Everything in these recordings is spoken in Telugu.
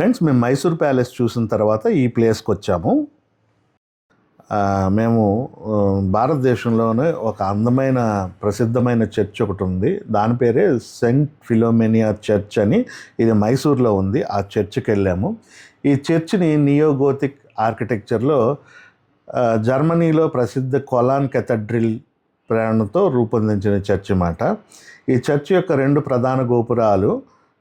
ఫ్రెండ్స్, మేము మైసూర్ ప్యాలెస్ చూసిన తర్వాత ఈ ప్లేస్కి వచ్చాము. మేము భారతదేశంలోనే ఒక అందమైన ప్రసిద్ధమైన చర్చ్ ఒకటి ఉంది. దాని పేరే సెయింట్ ఫిలోమినా చర్చ్ అని. ఇది మైసూర్లో ఉంది. ఆ చర్చ్కి వెళ్ళాము. ఈ చర్చ్ని నియోగోతిక్ ఆర్కిటెక్చర్లో జర్మనీలో ప్రసిద్ధ కొలాన్ కెథడ్రిల్ ప్రేరణతో రూపొందించిన చర్చ్ అన్నమాట. ఈ చర్చ్ యొక్క 2 ప్రధాన గోపురాలు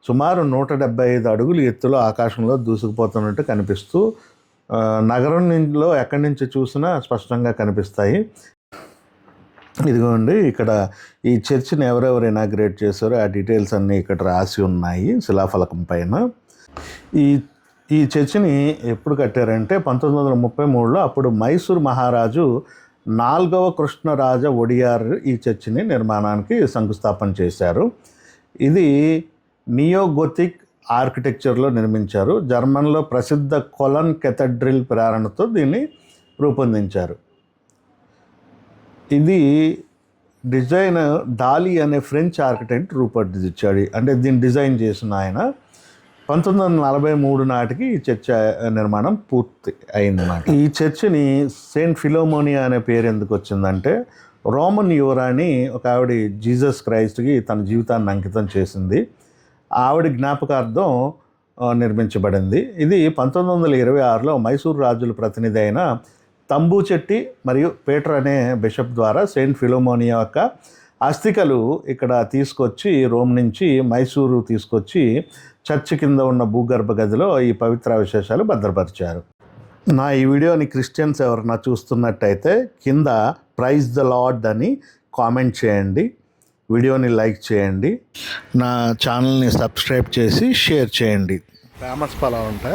సుమారు 175 అడుగులు ఎత్తులో ఆకాశంలో దూసుకుపోతున్నట్టు కనిపిస్తూ నగరంలో ఎక్కడి నుంచి చూసినా స్పష్టంగా కనిపిస్తాయి. ఇదిగోండి, ఇక్కడ ఈ చర్చిని ఎవరెవరు ఇనాగ్రేట్ చేశారో ఆ డీటెయిల్స్ అన్నీ ఇక్కడ రాసి ఉన్నాయి శిలాఫలకం పైన. ఈ చర్చిని ఎప్పుడు కట్టారంటే 1933లో అప్పుడు మైసూర్ మహారాజు 4వ కృష్ణరాజ ఒడియార్ ఈ చర్చిని నిర్మాణానికి శంకుస్థాపన చేశారు. ఇది నియోగోతిక్ ఆర్కిటెక్చర్లో నిర్మించారు. జర్మన్లో ప్రసిద్ధ కొలన్ కెథడ్రిల్ ప్రేరణతో దీన్ని రూపొందించారు. ఇది డిజైన్ డాలీ అనే ఫ్రెంచ్ ఆర్కిటెక్ట్ రూపొందించాడు. అంటే దీన్ని డిజైన్ చేసిన ఆయన 1943 నాటికి ఈ చర్చ్ నిర్మాణం పూర్తి అయిందన్నమాట. ఈ చర్చిని సెయింట్ ఫిలోమోనియా అనే పేరు ఎందుకు వచ్చిందంటే, రోమన్ యువరాణి ఒక ఆవిడ జీసస్ క్రైస్ట్కి తన జీవితాన్ని అంకితం చేసింది. ఆవిడ జ్ఞాపకార్థం నిర్మించబడింది. ఇది 1926లో మైసూర్ రాజుల ప్రతినిధి అయిన తంబూచెట్టి మరియు పీటర్ అనే బిషప్ ద్వారా సెయింట్ ఫిలోమోనియా యొక్క అస్థికలు ఇక్కడ తీసుకొచ్చి రోమ్ నుంచి మైసూరు తీసుకొచ్చి చర్చి కింద ఉన్న భూగర్భ గదిలో ఈ పవిత్ర విశేషాలు భద్రపరిచారు. నా ఈ వీడియోని క్రిస్టియన్స్ ఎవరన్నా చూస్తున్నట్టయితే కింద ప్రైజ్ ద లార్డ్ అని కామెంట్ చేయండి, వీడియోని లైక్ చేయండి, నా ఛానల్ని సబ్స్క్రైబ్ చేసి షేర్ చేయండి. ఫేమస్ పలావ్ అంట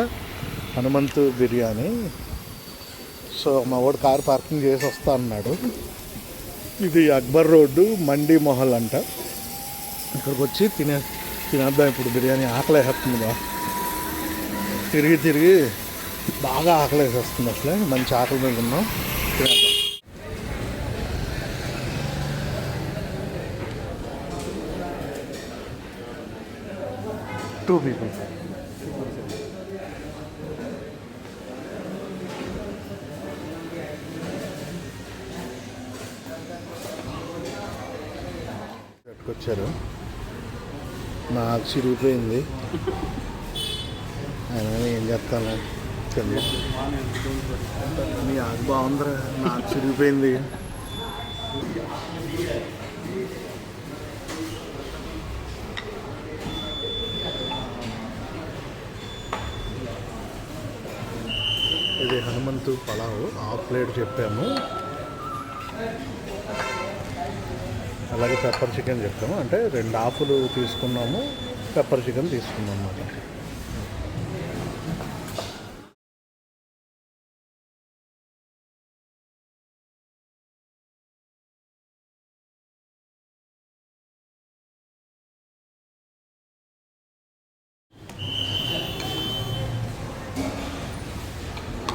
హనుమంతు బిర్యానీ. సో మా వాడు కారు పార్కింగ్ చేసి వస్తా అన్నాడు. ఇది అక్బర్ రోడ్డు మండీ మొహల్ అంట. ఇక్కడికి వచ్చి తినేద్దాం ఇప్పుడు బిర్యానీ. ఆకలి వేస్తుంది బాగా, తిరిగి బాగా ఆకలి వేసేస్తుంది. అసలే మంచి ఆకలి మీద ఉన్నాం. తినేద్దాం. Two people. వచ్చారు. నాకు చిరిగిపోయింది. ఆయన ఏం చేస్తాను తెలియదు. నీ ఆకు బాగుందిరా, నాకు చిరిగిపోయింది. ఇది హనుమంతు పలావ్ హాఫ్ ప్లేట్ చెప్పాము. అలాగే పెప్పర్ చికెన్ చెప్పాము. అంటే 2 హాఫ్లు తీసుకున్నాము, పెప్పర్ చికెన్ తీసుకున్నాం అన్నమాట.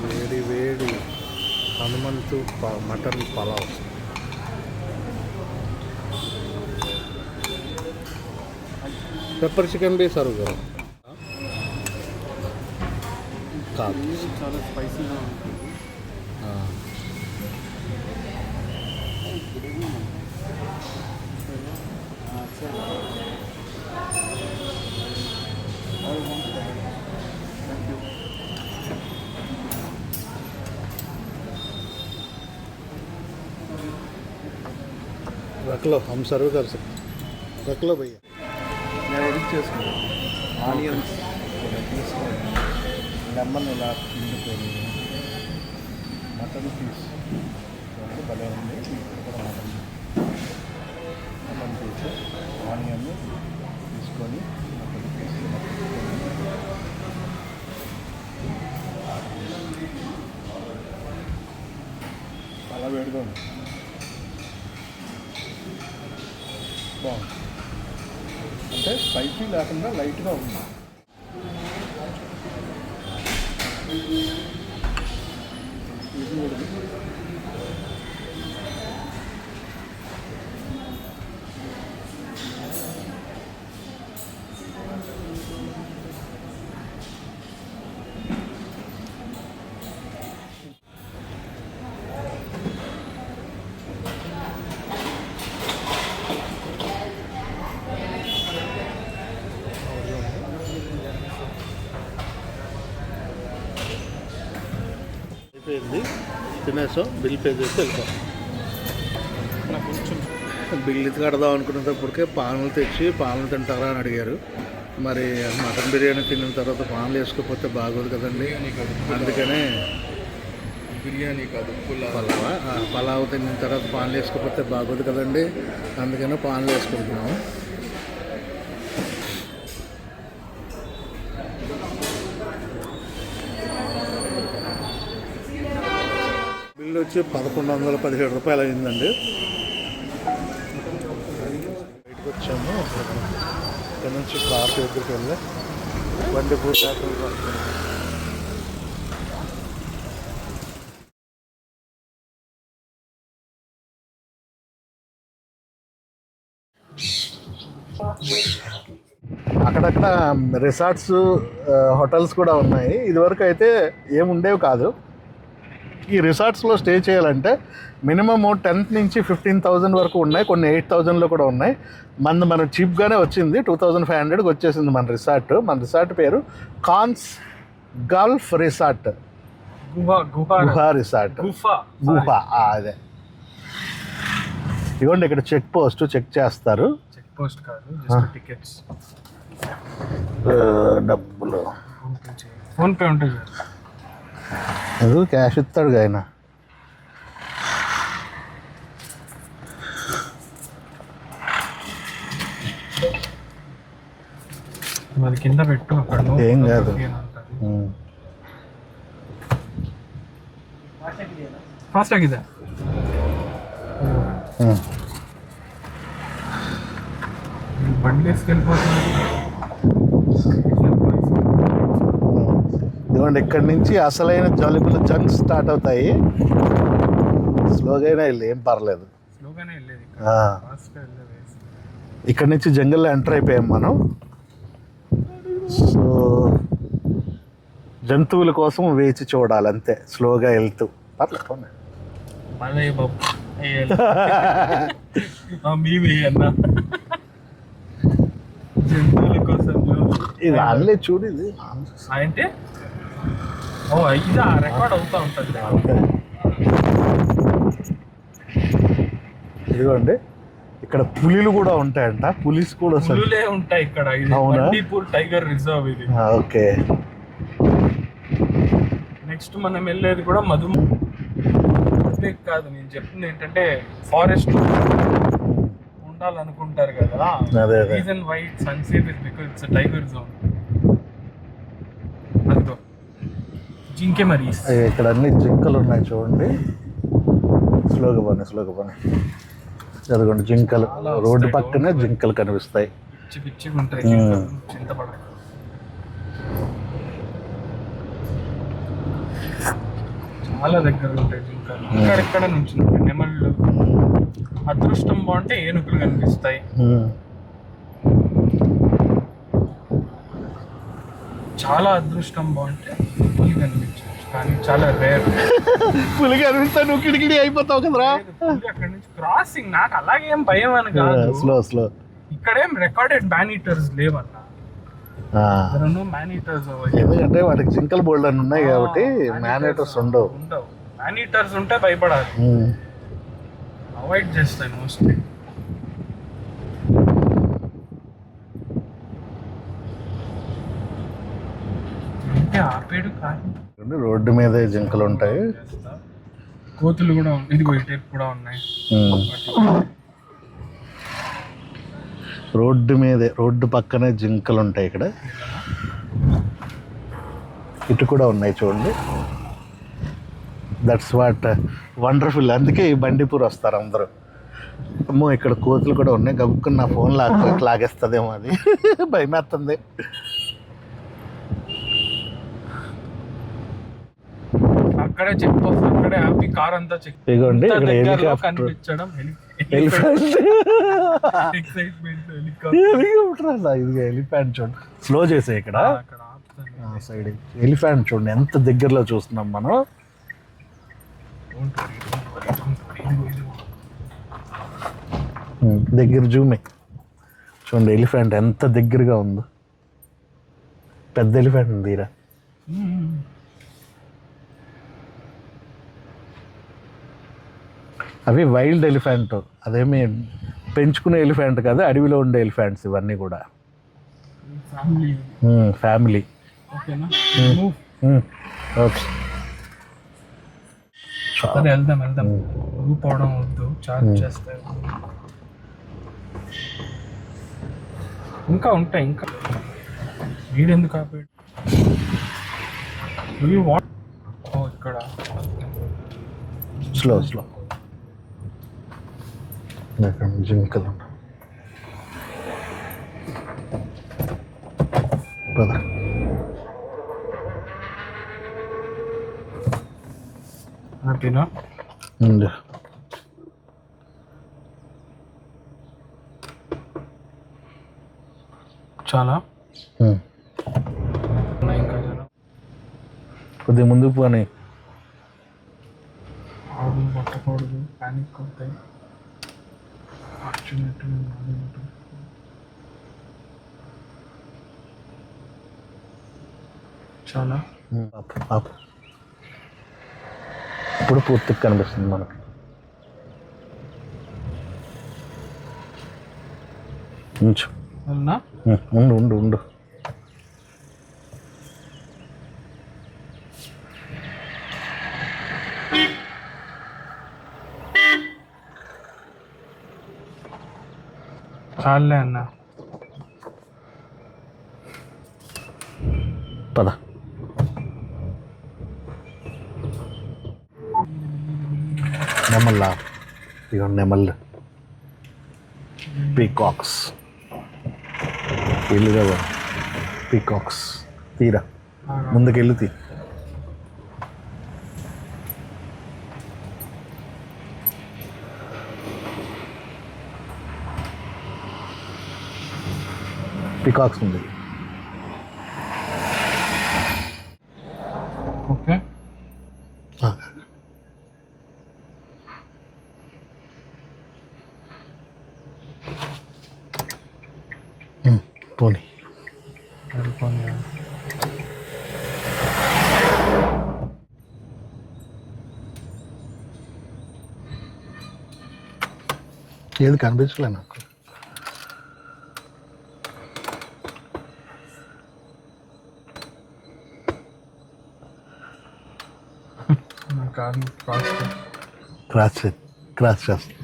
వేడి వేడి Hanumanthu mutton pulao. Pepper chicken भी सर्व करो. చాలా స్పైసీగా ఉంటుంది. रख लो, हम सर्व कर सकते. रख लो भैया. నేను ఎడిట్ చేసుకున్నాను. ఆనియన్స్ తీసుకొని లెమన్ ఇలా పిండుకొని మటన్ పీస్ భలే ఉంది. కూడా మటన్ పీస్ ఆనియన్ తీసుకొని మటన్ పీస్ అలా పెడుకోండి. బాగుంది. అంటే స్పైసీ లేకుండా లైట్గా ఉంది. అమ్మేసాం, బిల్ పే చేసి వెళ్ళిపోతాం. బిల్ ఇది కడదాం అనుకునేటప్పటికే పానులు తెచ్చి పానులు తింటారా అని అడిగారు. మరి మటన్ బిర్యానీ తిన్న తర్వాత పానులు వేసుకోకపోతే బాగోదు కదండి, అందుకనే బిర్యానీ కాదు పలావ్ తిన్న తర్వాత పాన్లు వేసుకోకపోతే బాగోదు కదండి, అందుకనే పాన్లు వేసుకుంటున్నాము. బిల్లు వచ్చి 1117 రూపాయలు అయిందండి. బయటకు వచ్చాము, ఇక్కడ నుంచి కార్ దగ్గరికి వెళ్ళి బండి పూర్తి అక్కడక్కడ రిసార్ట్స్, హోటల్స్ కూడా ఉన్నాయి. ఇదివరకు అయితే ఏముండేవి కాదు. ఈ రిసార్ట్స్లో స్టే చేయాలంటే మినిమమ్ 10 నుంచి 15,000 వరకు ఉన్నాయి, కొన్ని 8,000లో కూడా ఉన్నాయి. మనకు చీప్గానే వచ్చింది, 2,500కి వచ్చేసింది మన రిసార్ట్. మన రిసార్ట్ పేరు cons Gulf resort, Guha resort, Guha. అదే ఇవ్వండి, ఇక్కడ చెక్ పోస్ట్ చెక్ చేస్తారు. చెక్ పోస్ట్ కాదు, జస్ట్ టికెట్స్. డబ్బులు ఫోన్పే ఉంటుంది, అది క్యాష్ ఇస్తాడు ఆయన. మరి కింద పెట్టు, ఏం కాదు. ఫాస్ట్ ఆಗಿದೆ బండి వేసుకెళ్ళిపోతుంది. ఇదిగోండి, ఇక్కడి నుంచి అసలైన జలుబుల జంక్స్ స్టార్ట్ అవుతాయి. స్లోగానే వెళ్ళి ఏం పర్లేదు. ఇక్కడ నుంచి జంగల్లో ఎంటర్ అయిపోయాం మనం. సో జంతువుల కోసం వేచి చూడాలి అంతే, స్లోగా వెళ్తూ. ఇది వాళ్ళే చూడు, ఇది అంటే రికార్డ్ అవుతా ఉంటుంది. ఇదిగోండి, ఇక్కడ పులిలు కూడా ఉంటాయంట. పులిస్ కూడా ఉంటాయి ఇక్కడ. బండిపూర్ టైగర్ రిజర్వ్ ఇది. ఓకే, నెక్స్ట్ మనం వెళ్ళేది కూడా కాదు. నేను చెప్పింది ఏంటంటే ఫారెస్ట్ ఉండాలనుకుంటారు కదా. Reason why it's unsafe is because it's a tiger zone. అదిగో జింకే, మరి ఇక్కడ అన్ని జింకలు ఉన్నాయి చూడండి. స్లోగా పోనీ. చదవండి, జింకలు రోడ్డు పక్కనే జింకలు కనిపిస్తాయి. పిచ్చిగా ఉంటాయి, చింతపడదు. చాలా దగ్గర ఉంటాయి జింకలు. ఇక్కడెక్కడ నుంచి నెమళ్ళు. అదృష్టం బాగుంటే ఏనుగులు కనిపిస్తాయి. చాలా అదృష్టం బాగుంటే పులి కనిపించచ్చు, కానీ చాలా రేర్. పులి కనిపిస్తా నువ్వు కిడికిడి అయిపోతావు కదరా. అక్కడ నుంచి క్రాసింగ్ నాకు అలాగేం భయం అని కాదు. స్లో ఇక్కడేం రికార్డెడ్ మ్యాన్ ఈటర్స్ లేవన్నా. ఎందుకంటే వాటికి జింకల్ బోల్డ్ అని ఉన్నాయి కాబట్టి మ్యాన్ ఈటర్స్ ఉండవు. మ్యాన్ ఈటర్స్ ఉంటే భయపడాలి, అవాయిడ్ చేస్తాయి మోస్ట్లీ. ఆపేడు కాదు, రోడ్డు మీద జింకలు ఉంటాయి, కోతులు కూడా ఉన్నాయి. ఇదిగో ఈ టైప్ కూడా ఉన్నాయి. రోడ్డు పక్కనే జింకలు ఉంటాయి. ఇక్కడ ఇటు కూడా ఉన్నాయి చూడండి. That's what wonderful. అందుకే ఈ బండిపూర్ వస్తారు అందరూ. అమ్మో, ఇక్కడ కోతులు కూడా ఉన్నాయి. గబుక్కుని నా ఫోన్ లాగేస్తుందేమో, అది భయమేస్తుంది. అక్కడే చెక్ పోస్ట్, అక్కడే ఆపి కార్ అంతా చెక్. ఇదిగోండి, ఇక్కడ కనిపించడం ఎలిఫెంట్ చూడండి, స్లో చేసే ఇక్కడ సైడ్ ఎలిఫెంట్ చూడండి ఎంత దగ్గరలో చూస్తున్నాం మనం. దగ్గర జూమే చూడండి, ఎలిఫెంట్ ఎంత దగ్గరగా ఉందో. పెద్ద ఎలిఫెంట్ ఉంది. అవి వైల్డ్ ఎలిఫెంట్, అదేమి పెంచుకునే ఎలిఫెంట్ కాదు, అడవిలో ఉండే ఎలిఫెంట్స్ ఇవన్నీ కూడా. ఫ్యామిలీ. ఓకే వెళ్దాం ఊపోవడం వద్దు, చార్జ్ చేస్తే ఇంకా ఉంటాయి. ఇంకా వీడెందుకు ఆపాడు? ఇక్కడ స్లో జింకలు పద. హ్యాపీనా? చాలా ఇంకా కొద్దిగా ముందుకు పోనీ. ఆవులు పట్టకూడదు, ప్యానిక్ అవుతాయి. చాలా ఇప్పుడు పూర్తిగా కనిపిస్తుంది మనకి. ఉండు. చాలే అన్న, పద. నెమల్లా, ఇక నెమళ్ళు, పీకాక్స్, ఇల్లు కదా పీకాక్స్. తీరా ముందుకెళ్ళి తీ. పీకాక్స్ ఉంది. ఓకే పోనీ. ఏది కనిపించలే నాకు. క్రాస్ చేస్తా.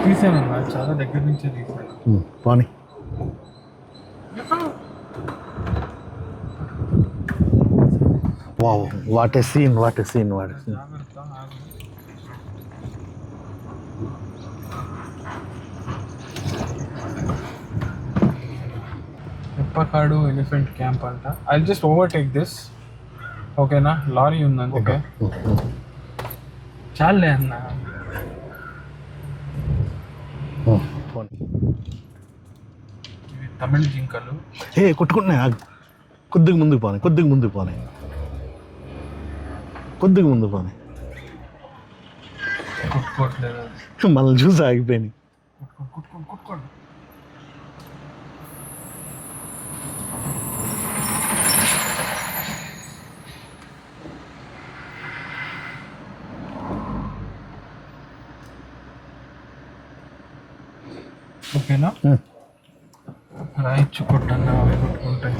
తీసానన్నా, చాలా దగ్గర నుంచే తీసాను. పోనీ. Wow, what a scene. Theppakadu elephant camp అంట. I just overtake this. ఓకేనా? లారీ ఉందండి. ఓకే చాలే అన్న. తమిళ జింకలు కొట్టుకుంటున్నాయి. కొద్దిగా ముందుకు పోనీ. కొట్టుకోవట్లేదు, మనల్ని చూసి ఆగిపోయినాయి. కొట్టుకోండి. ఓకేనా? రాయిచ్చు కొట్టండి, అవి కొట్టుకుంటాయి.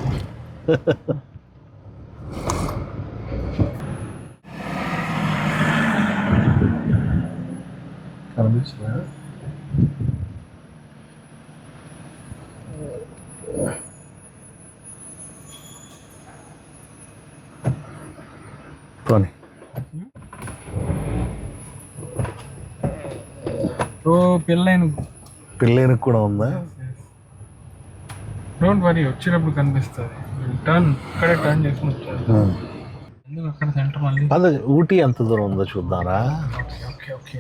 కనిపించలే. పోనీ. పిల్లైన కూడా ఉందా? డోంట్ వరీ, వచ్చినప్పుడు కనిపిస్తుంది. ఇక్కడే టర్న్ చేసుకుని వచ్చారు. అక్కడ సెంటర్ మళ్ళీ. అదే ఊటీ ఎంత దూరం ఉందో చూద్దారా? Okay.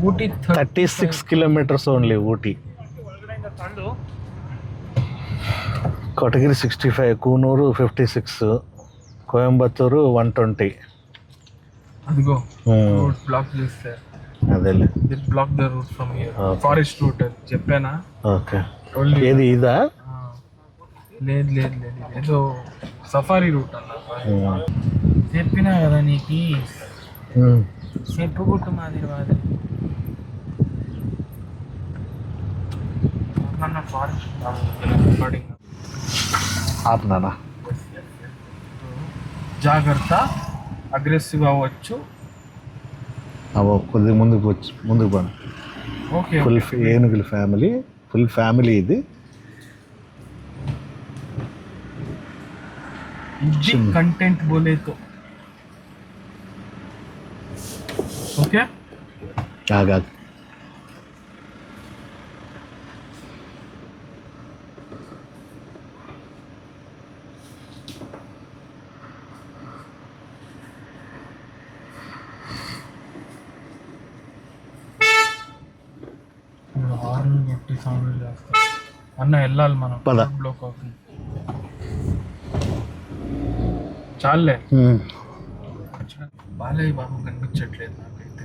Ooty 36 kilometres only. Ooty. Kotagiri 65, Coonoor 56, Coimbatore 120. అదిగో రోడ్ బ్లాక్ చేస్తే అదేలే. Block the route from here. Forest route చెప్పానా? ఓకే. ఓన్లీ ఏది ఇదా? లేదు లేదు లేదు, ఏదో సఫారీ రూట్ అన్న. చెప్పినా కదా నీకు, చెప్పుకుంటు మాది వాది ఫారెస్ట్. ఆపనా? జాగ్రత్త, అగ్రెసివ్ అవ్వచ్చు. అవో కొద్దిగా ముందుకు పోను. ఓకే, ఫుల్ ఏనుగుల ఫ్యామిలీ, ఫుల్ ఫ్యామిలీ ఇది. కంటెంట్ बोले तो ఓకే. ఆగా హార్న్ కొట్టి సౌండ్ చేస్తారు అన్న. వెళ్ళాలి మనం. పద. బ్లాక్ కాఫీ చాలే. బాలయ్య బాబు కనిపించట్లేదు నాకైతే.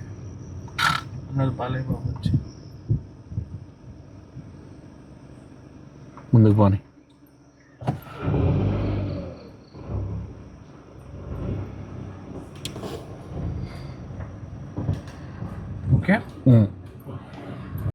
అన్నది బాలయ్య బాబు వచ్చి ముందుకు పోని.